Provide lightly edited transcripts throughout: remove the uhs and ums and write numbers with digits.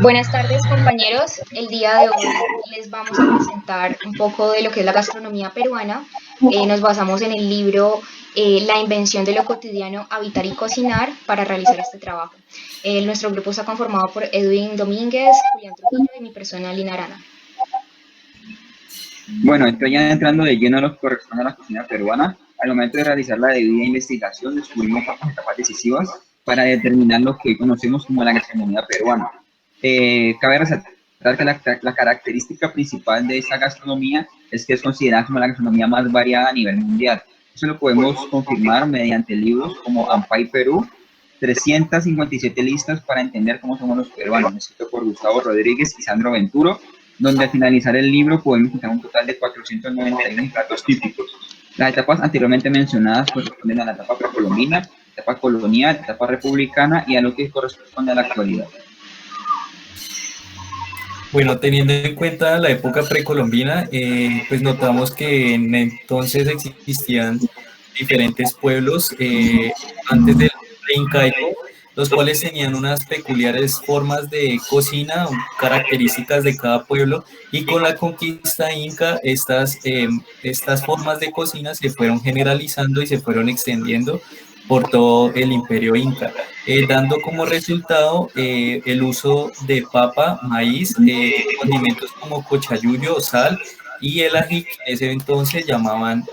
Buenas tardes, compañeros. El día de hoy les vamos a presentar un poco de lo que es la gastronomía peruana. Nos basamos en el libro La invención de lo cotidiano, habitar y cocinar para realizar este trabajo. Nuestro grupo está conformado por Edwin Domínguez, Julián Trujillo y mi persona Lina Arana. Bueno, estoy ya entrando de lleno a lo que corresponde a la cocina peruana. Al momento de realizar la debida investigación, descubrimos otras etapas decisivas para determinar lo que hoy conocemos como la gastronomía peruana. Cabe resaltar que la característica principal de esta gastronomía es que es considerada como la gastronomía más variada a nivel mundial. Eso lo podemos confirmar mediante libros como Ampay Perú, 357 listas para entender cómo somos los peruanos, escrito por Gustavo Rodríguez y Sandro Venturo, donde al finalizar el libro podemos encontrar un total de 491 platos típicos. Las etapas anteriormente mencionadas corresponden a la etapa precolombina, etapa colonial, etapa republicana y a lo que corresponde a la actualidad. Bueno, teniendo en cuenta la época precolombina, pues notamos que en entonces existían diferentes pueblos antes del incaico, los cuales tenían unas peculiares formas de cocina, características de cada pueblo, y con la conquista inca estas formas de cocina se fueron generalizando y se fueron extendiendo por todo el imperio inca, dando como resultado el uso de papa, maíz, condimentos como cochayuyo, sal y el ají que en ese entonces llamaban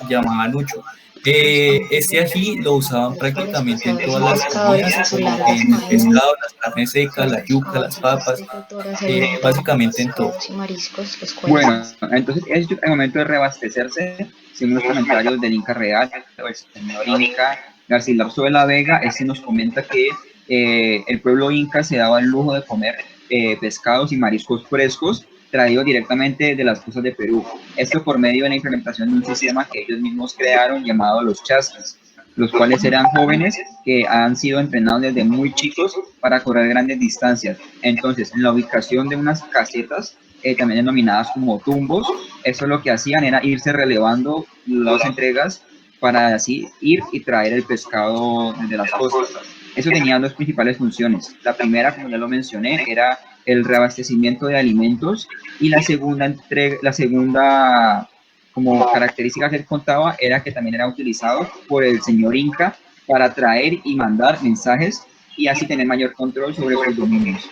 ucho. Este ají lo usaban Los prácticamente en pescadores todas son las pescadores comidas, a su como larga en el faena. pescado, las carnes secas, Los la yuca, las pescados y las papas, agricultoras se alimentan de básicamente en todo. pescados y mariscos, los cuales son Bueno, entonces es el momento de reabastecerse, según los comentarios del Inca Real, el señor Inca Garcilaso de la Vega. Este nos comenta que el pueblo inca se daba el lujo de comer pescados y mariscos frescos traídos directamente de las costas de Perú. Esto por medio de la implementación de un sistema que ellos mismos crearon llamado los chasquis, los cuales eran jóvenes que han sido entrenados desde muy chicos para correr grandes distancias. Entonces, en la ubicación de unas casetas, también denominadas como tumbos, eso lo que hacían era irse relevando las entregas para así ir y traer el pescado desde las costas. Eso tenía dos principales funciones. La primera, como ya lo mencioné, era el reabastecimiento de alimentos, y la segunda como característica que contaba era que también era utilizado por el señor Inca para traer y mandar mensajes y así tener mayor control sobre sus dominios.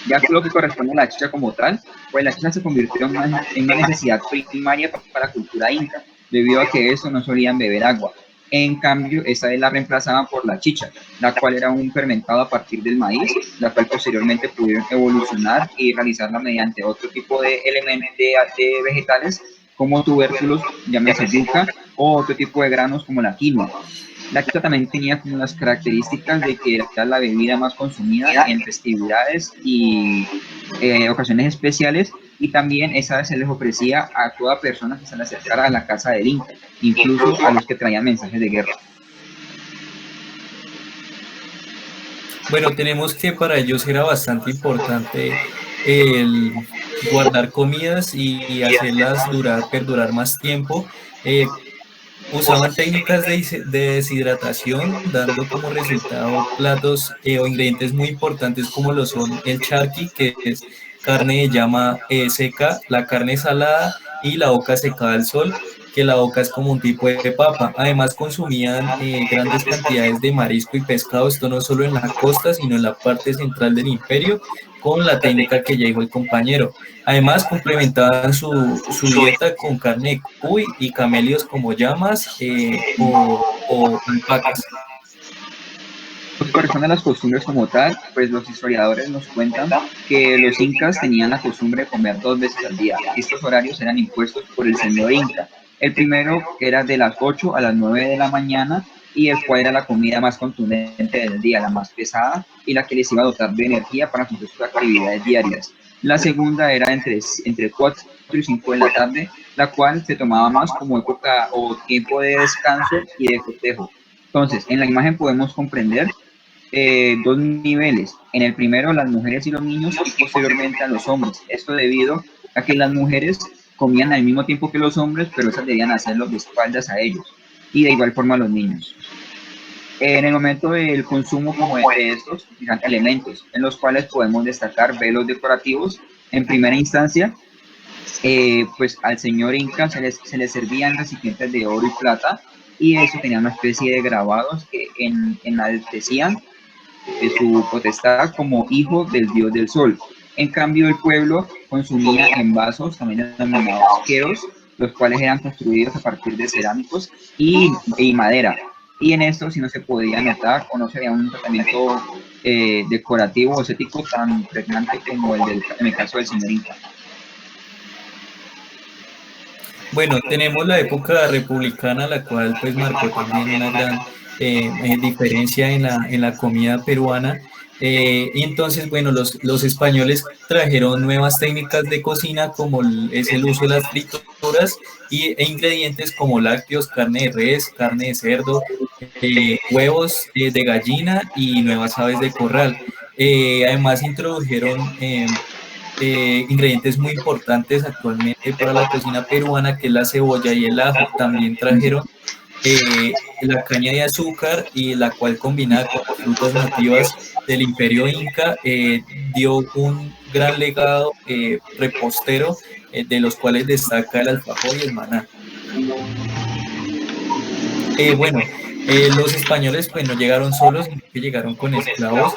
Ya lo que corresponde a la chicha como tal, pues la chicha se convirtió en una necesidad primaria para la cultura inca, debido a que eso no solían beber agua. En cambio, esa vez la reemplazaban por la chicha, la cual era un fermentado a partir del maíz, la cual posteriormente pudieron evolucionar y realizarla mediante otro tipo de elementos de vegetales como tubérculos, llámese yuca, o otro tipo de granos como la quinoa. La chicha también tenía como las características de que era la bebida más consumida en festividades y ocasiones especiales, y también esa se les ofrecía a toda persona que se le acercara a la casa del Inca, incluso a los que traían mensajes de guerra. Bueno, tenemos que para ellos era bastante importante el guardar comidas y hacerlas perdurar más tiempo. Eh, Usaban técnicas de deshidratación, dando como resultado platos o ingredientes muy importantes como lo son el charqui, que es carne de llama seca, la carne salada y la oca secada al sol, que la oca es como un tipo de papa. Además consumían grandes cantidades de marisco y pescado, esto no solo en la costa, sino en la parte central del imperio, con la técnica que ya dijo el compañero. Además, complementaban su dieta con carne de cuy y camelios como llamas o alpacas. Lo que corresponde a las costumbres como tal, pues los historiadores nos cuentan que los incas tenían la costumbre de comer 2 veces al día. Estos horarios eran impuestos por el señor inca. El primero era de las 8 a las 9 de la mañana, y el cual era la comida más contundente del día, la más pesada y la que les iba a dotar de energía para cumplir sus actividades diarias. La segunda era entre 4 y 5 de la tarde, la cual se tomaba más como época o tiempo de descanso y de festejo. Entonces, en la imagen podemos comprender dos niveles. En el primero, las mujeres y los niños, y posteriormente a los hombres. Esto debido a que las mujeres comían al mismo tiempo que los hombres, pero esas debían hacerlo de espaldas a ellos. Y de igual forma a los niños. En el momento del consumo como de estos elementos, en los cuales podemos destacar velos decorativos. En primera instancia, pues al señor Inca se le servían recipientes de oro y plata, y eso tenía una especie de grabados que enaltecían su potestad como hijo del dios del sol. En cambio, el pueblo consumía en vasos, también denominados queros, los cuales eran construidos a partir de cerámicos y madera. Y en esto sí no se podía notar o no se veía un tratamiento decorativo o estético tan pregnante como en el caso del señor Inca. Bueno, tenemos la época republicana, la cual pues marcó también una gran diferencia en la comida peruana. Y entonces, bueno, los españoles trajeron nuevas técnicas de cocina, como es el uso de las frituras e ingredientes como lácteos, carne de res, carne de cerdo, huevos de gallina y nuevas aves de corral. Además, introdujeron ingredientes muy importantes actualmente para la cocina peruana, que es la cebolla y el ajo. También trajeron la caña de azúcar, y la cual combinada con las frutas nativas del Imperio Inca dio un gran legado repostero, de los cuales destaca el alfajor y el maná. Bueno, los españoles pues no llegaron solos, sino que llegaron con esclavos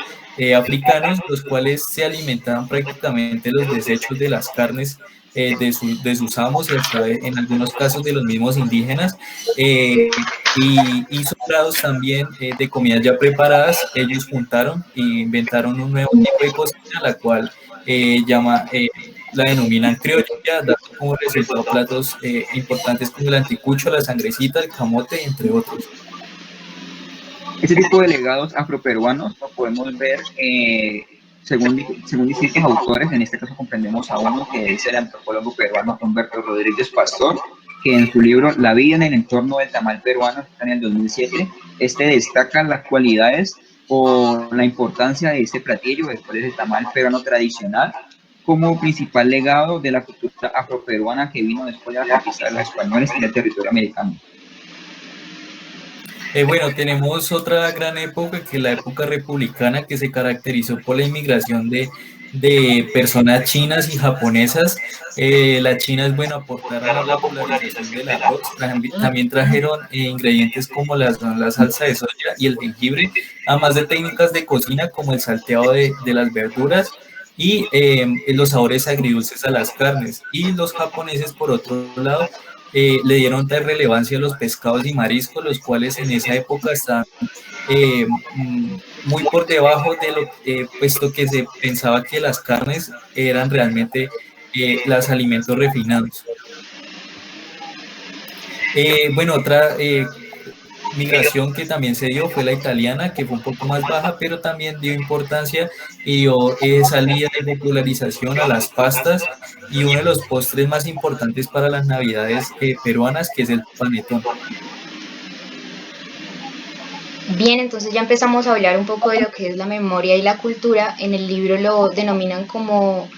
africanos, los cuales se alimentaban prácticamente los desechos de las carnes de sus amos, y hasta en algunos casos de los mismos indígenas, y sobrados también de comidas ya preparadas. Ellos juntaron e inventaron un nuevo tipo de cocina, la cual la denominan criolla, dando como resultado platos importantes como el anticucho, la sangrecita, el camote, entre otros. Este tipo de legados afroperuanos lo podemos ver según distintos autores. En este caso comprendemos a uno que es el antropólogo peruano Humberto Rodríguez Pastor, que en su libro La vida en el entorno del tamal peruano, que está en el 2007, destaca las cualidades o la importancia de este platillo, después del tamal peruano tradicional, como principal legado de la cultura afroperuana que vino después de la conquista de los españoles en el territorio americano. Bueno, tenemos otra gran época, que es la época republicana, que se caracterizó por la inmigración de personas chinas y japonesas. Las chinas, bueno, aportaron a la popularización del arroz. También trajeron ingredientes como la salsa de soya y el jengibre, además de técnicas de cocina como el salteado de las verduras y los sabores agridulces a las carnes. Y los japoneses, por otro lado, le dieron tal relevancia a los pescados y mariscos, los cuales en esa época estaban muy por debajo de lo puesto que se pensaba que las carnes eran realmente los alimentos refinados. Bueno, otra migración que también se dio fue la italiana, que fue un poco más baja, pero también dio importancia y dio salida de popularización a las pastas y uno de los postres más importantes para las navidades peruanas, que es el panetón. Bien, entonces ya empezamos a hablar un poco de lo que es la memoria y la cultura. En el libro lo denominan como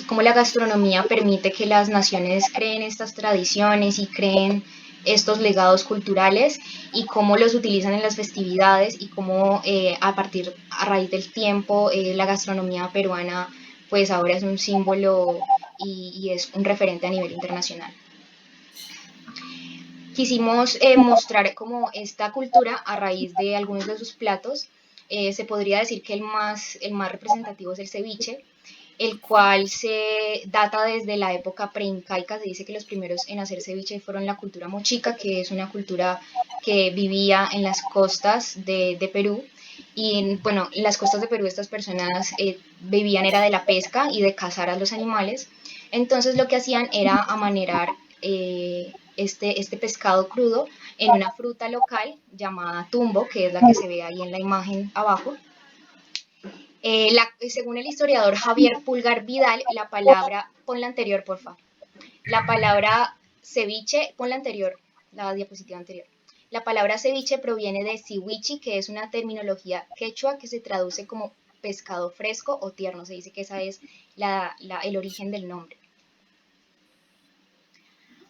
como la gastronomía permite que las naciones creen estas tradiciones y creen estos legados culturales, y cómo los utilizan en las festividades, y cómo a raíz del tiempo, la gastronomía peruana pues ahora es un símbolo y es un referente a nivel internacional. Quisimos mostrar como esta cultura a raíz de algunos de sus platos. Se podría decir que el más representativo es el ceviche, el cual se data desde la época preincaica. Se dice que los primeros en hacer ceviche fueron la cultura mochica, que es una cultura que vivía en las costas de Perú. Y bueno, en las costas de Perú estas personas vivían era de la pesca y de cazar a los animales. Entonces lo que hacían era amanerar este pescado crudo en una fruta local llamada tumbo, que es la que se ve ahí en la imagen abajo. Según el historiador Javier Pulgar Vidal, la palabra, pon la anterior, por favor. La palabra ceviche, pon la anterior, la diapositiva anterior. La palabra ceviche proviene de siwichi, que es una terminología quechua que se traduce como pescado fresco o tierno. Se dice que esa es el origen del nombre.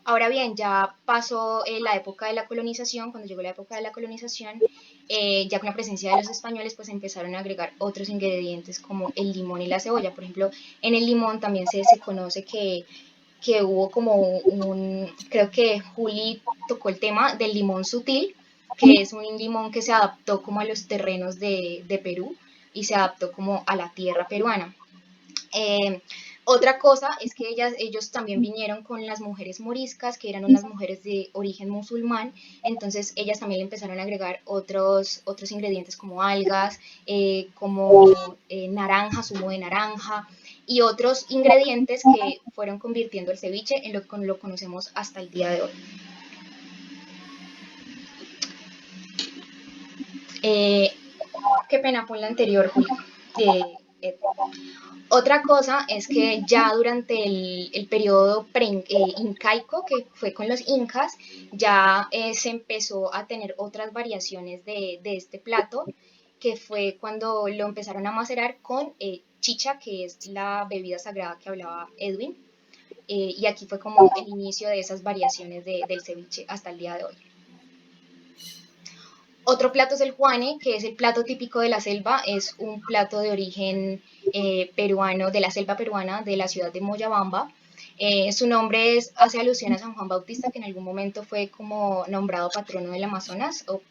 Ahora bien, ya pasó la época de la colonización. Cuando llegó la época de la colonización, Ya con la presencia de los españoles, pues empezaron a agregar otros ingredientes como el limón y la cebolla. Por ejemplo, en el limón también se conoce que hubo como creo que Juli tocó el tema del limón sutil, que es un limón que se adaptó como a los terrenos de Perú y se adaptó como a la tierra peruana. Eh, Otra cosa es que ellos también vinieron con las mujeres moriscas, que eran unas mujeres de origen musulmán, entonces ellas también le empezaron a agregar otros ingredientes como algas, como naranja, zumo de naranja, y otros ingredientes que fueron convirtiendo el ceviche en lo que lo conocemos hasta el día de hoy. Eh, Qué pena, por la anterior, Julio. Otra cosa es que ya durante el periodo incaico, que fue con los incas, ya se empezó a tener otras variaciones de este plato, que fue cuando lo empezaron a macerar con chicha, que es la bebida sagrada que hablaba Edwin, y aquí fue como el inicio de esas variaciones del ceviche hasta el día de hoy. Otro plato es el juane, que es el plato típico de la selva, es un plato de origen peruano, de la selva peruana, de la ciudad de Moyabamba. Su nombre hace alusión a San Juan Bautista, que en algún momento fue como nombrado patrono del Amazonas o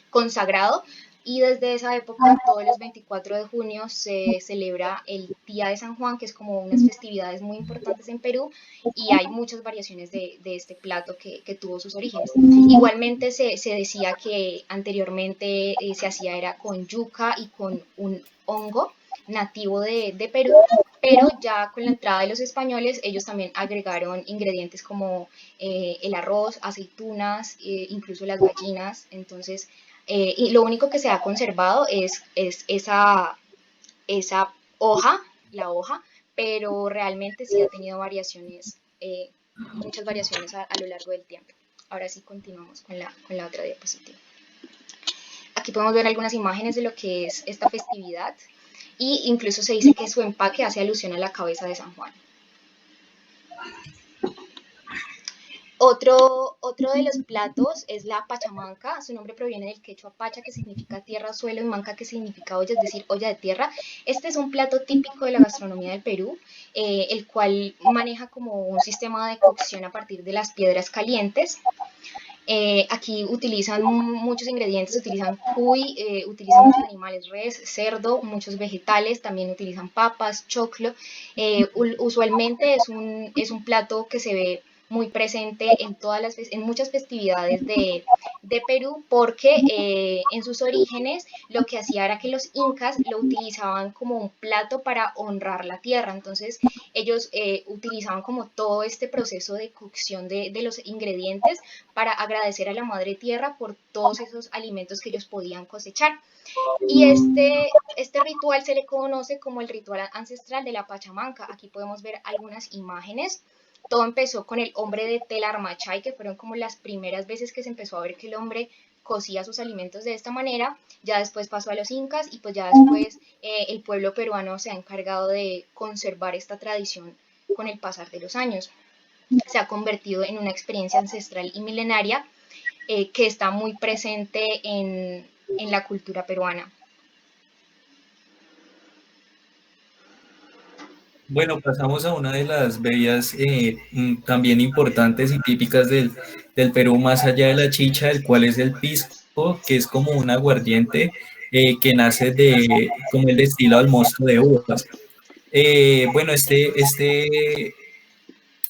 consagrado, y desde esa época, todos los 24 de junio, se celebra el Día de San Juan, que es como unas festividades muy importantes en Perú, y hay muchas variaciones de este plato que tuvo sus orígenes. Igualmente se decía que anteriormente se hacía era con yuca y con un hongo nativo de Perú, pero ya con la entrada de los españoles ellos también agregaron ingredientes como el arroz, aceitunas, incluso las gallinas, entonces y lo único que se ha conservado es esa hoja, la hoja, pero realmente sí ha tenido variaciones, muchas variaciones a lo largo del tiempo. Ahora sí continuamos con la otra diapositiva. Aquí podemos ver algunas imágenes de lo que es esta festividad y incluso se dice que su empaque hace alusión a la cabeza de San Juan. Otro de los platos es la pachamanca. Su nombre proviene del quechua pacha, que significa tierra, suelo, y manca, que significa olla, es decir, olla de tierra. Este es un plato típico de la gastronomía del Perú, el cual maneja como un sistema de cocción a partir de las piedras calientes. Aquí utilizan muchos ingredientes, utilizan cuy, utilizan muchos animales, res, cerdo, muchos vegetales, también utilizan papas, choclo. Usualmente es un plato que se ve muy presente en muchas festividades de Perú, porque en sus orígenes lo que hacía era que los incas lo utilizaban como un plato para honrar la tierra. Entonces ellos utilizaban como todo este proceso de cocción de los ingredientes para agradecer a la madre tierra por todos esos alimentos que ellos podían cosechar. Y este ritual se le conoce como el ritual ancestral de la Pachamanca. Aquí podemos ver algunas imágenes. Todo empezó con el hombre de Telarmachay, que fueron como las primeras veces que se empezó a ver que el hombre cocía sus alimentos de esta manera. Ya después pasó a los incas y pues ya después el pueblo peruano se ha encargado de conservar esta tradición con el pasar de los años. Se ha convertido en una experiencia ancestral y milenaria que está muy presente en la cultura peruana. Bueno, pasamos a una de las bebidas también importantes y típicas del Perú, más allá de la chicha, el cual es el pisco, que es como un aguardiente que nace como el destilado al mosto de uvas. Bueno, este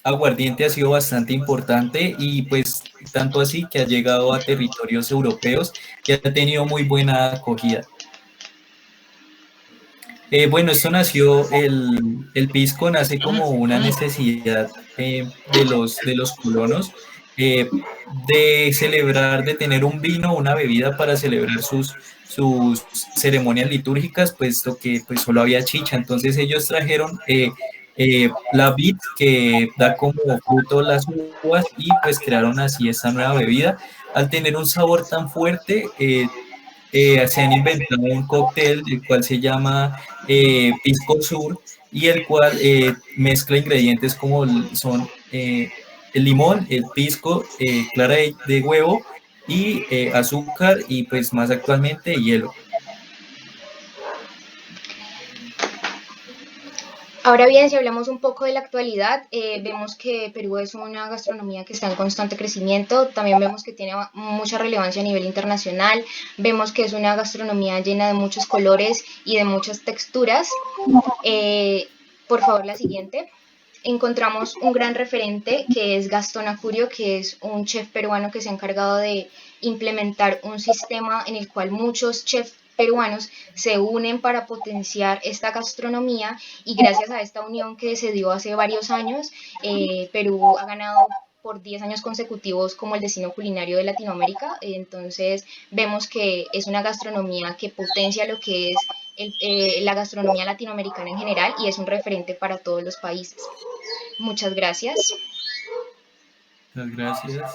aguardiente ha sido bastante importante y pues tanto así que ha llegado a territorios europeos que ha tenido muy buena acogida. Bueno, esto nació, el pisco nace como una necesidad de los colonos de celebrar, de tener un vino, una bebida para celebrar sus ceremonias litúrgicas, puesto que pues solo había chicha. Entonces ellos trajeron la vid que da como fruto las uvas y pues crearon así esta nueva bebida. Al tener un sabor tan fuerte, se han inventado un cóctel el cual se llama Pisco Sur y el cual mezcla ingredientes como son el limón, el pisco, clara de huevo y azúcar y pues más actualmente hielo. Ahora bien, si hablamos un poco de la actualidad, vemos que Perú es una gastronomía que está en constante crecimiento, también vemos que tiene mucha relevancia a nivel internacional, vemos que es una gastronomía llena de muchos colores y de muchas texturas. Por favor, la siguiente. Encontramos un gran referente que es Gastón Acurio, que es un chef peruano que se ha encargado de implementar un sistema en el cual muchos chefs peruanos se unen para potenciar esta gastronomía, y gracias a esta unión que se dio hace varios años, Perú ha ganado por 10 años consecutivos como el destino culinario de Latinoamérica. Entonces vemos que es una gastronomía que potencia lo que es la gastronomía latinoamericana en general y es un referente para todos los países. Muchas gracias. Muchas gracias.